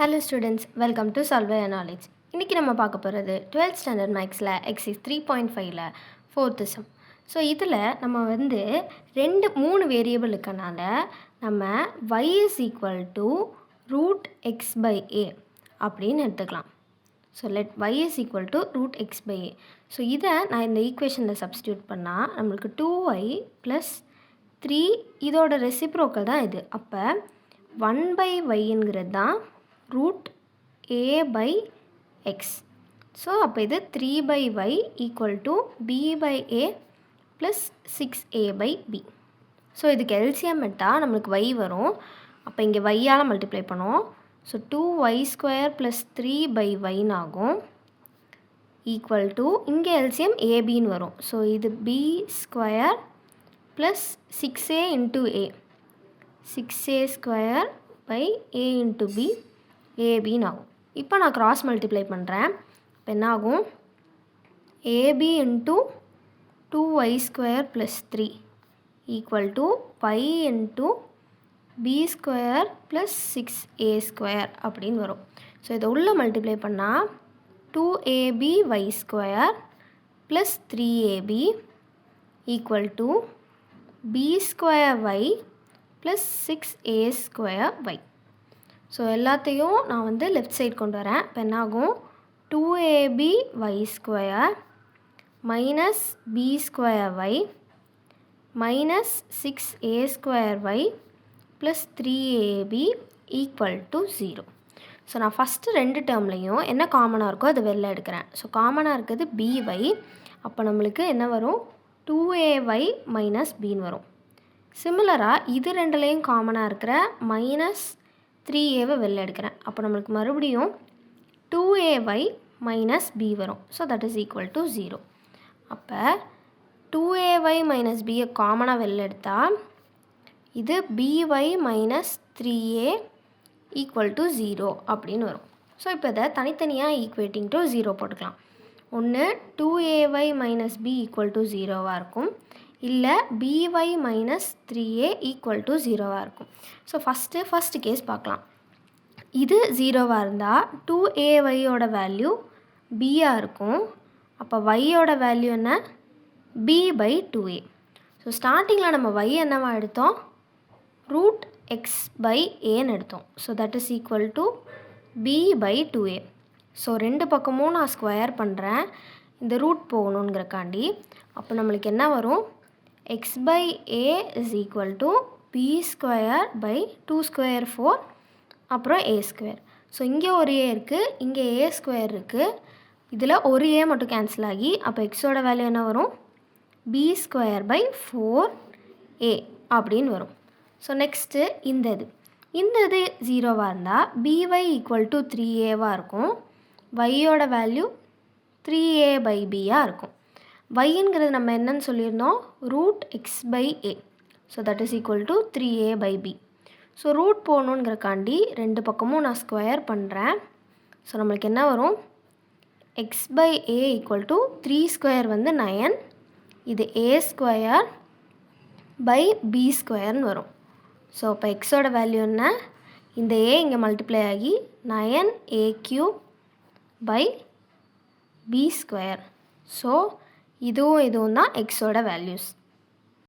Hello students, welcome to Solve Your Knowledge. இன்றைக்கி நம்ம பார்க்க போகிறது 12th ஸ்டாண்டர்ட் மேக்ஸில் எக்ஸைஸ் 3.5ல ஃபோர்த்து சம். ஸோ இதில் நம்ம மூணு வேரியபிள் இருக்கனால நம்ம y is equal to root x by a அப்படின்னு எடுத்துக்கலாம். So let y is equal to root x by a. So இதை நான் இந்த ஈக்குவேஷனில் சப்ஸ்டியூட் பண்ணால் நம்மளுக்கு 2y ப்ளஸ் 3 இதோட ரெசிப்ரோக்கல் தான் இது. அப்போ 1 by yங்கிறது தான் root a by x. So அப்போ இது 3 by y equal to b by a plus 6a by b. So இதுக்கு எல்சிஎம் எடுத்தால் நம்மளுக்கு y வரும். அப்போ இங்கே yயால் மல்டிப்ளை பண்ணுவோம். So 2y square plus 3 by y ஆகும் ஈக்குவல் டு இங்கே எல்சிஎம் ஏபின்னு வரும். ஸோ இது b square plus 6a into a 6a square by a into b ஏபின்னு ஆகும். இப்போ நான் கிராஸ் மல்டிப்ளை பண்ணுறேன். இப்போ என்ன ஆகும்? AB into 2y square plus 3 equal to y into B square plus 6a square அப்படின்னு வரும். ஸோ இதை உள்ளே மல்டிப்ளை பண்ணால் 2ab y square plus 3ab equal to b square y plus 6a square y. So எல்லாத்தையும் நான் left side கொண்டு வரேன். இப்போ என்னாகும்? 2ab y square minus b square y minus 6a square y plus 3ab equal to 0. So நான் first ரெண்டு டேர்ம்லையும் என்ன காமனாக இருக்கோ அதை வெளில எடுக்கிறேன். ஸோ காமனாக இருக்கிறது by. அப்போ நம்மளுக்கு என்ன வரும்? 2ay மைனஸ் பின்னு வரும். சிமிலராக இது ரெண்டுலேயும் காமனாக இருக்கிற மைனஸ் 3aவை வெளில எடுக்கிறேன். அப்போ நம்மளுக்கு மறுபடியும் 2ay மைனஸ் b வரும். So that is equal to 0. அப்போ 2ay மைனஸ் பியை காமனாக வெளில எடுத்தால் இது by minus 3a equal to 0 அப்படின்னு வரும். ஸோ இப்போ இதை தனித்தனியாக ஈக்குவேட்டிங் டு 0 போட்டுக்கலாம். ஒன்று 2ay minus b equal to 0வாக இருக்கும், இல்லை by minus 3a equal to 0வாக இருக்கும். ஸோ ஃபஸ்ட்டு கேஸ் பார்க்கலாம். இது 0வாக இருந்தால் 2ayயோட வேல்யூ bயாக இருக்கும். அப்போ yயோட வேல்யூ என்ன? b by 2a. ஸோ ஸ்டார்டிங்கில் நம்ம y என்னவா எடுத்தோம்? ரூட் எக்ஸ் பை ஏன்னு எடுத்தோம். So that is equal to b by 2a. So ரெண்டு பக்கமும் நான் ஸ்கொயர் பண்ணுறேன் இந்த ரூட் போகணுங்கிறக்காண்டி. அப்போ நம்மளுக்கு என்ன வரும்? x by a is equal to b square by 2 square 4 அப்புறம் a square. ஸோ இங்கே ஒரு a இருக்குது, இங்கே a square இருக்குது. இதில் ஒரு a மட்டும் கேன்சல் ஆகி அப்போ எக்ஸோட வேல்யூ என்ன வரும்? b square by 4a அப்படின்னு வரும். ஸோ நெக்ஸ்ட்டு இந்த இது 0வாக இருந்தால் by ஈக்குவல் டு 3aவாக இருக்கும். yயோட வேல்யூ 3a by bயாக இருக்கும். yங்கிறது நம்ம என்னன்னு சொல்லியிருந்தோம்? Root x by a. So that is equal to 3a by b. So root போகணுங்கிறக்காண்டி ரெண்டு பக்கமும் நான் ஸ்கொயர் பண்ணுறேன். ஸோ நம்மளுக்கு என்ன வரும்? X by a equal to 3 square 9, இது a ஸ்கொயர் பை b ஸ்கொயர்னு வரும். ஸோ இப்போ எக்ஸோட வேல்யூ என்ன? இந்த a இங்கே மல்டிப்ளை ஆகி 9a³ by b square. So இதுவும் தான் எக்ஸோட வேல்யூஸ்.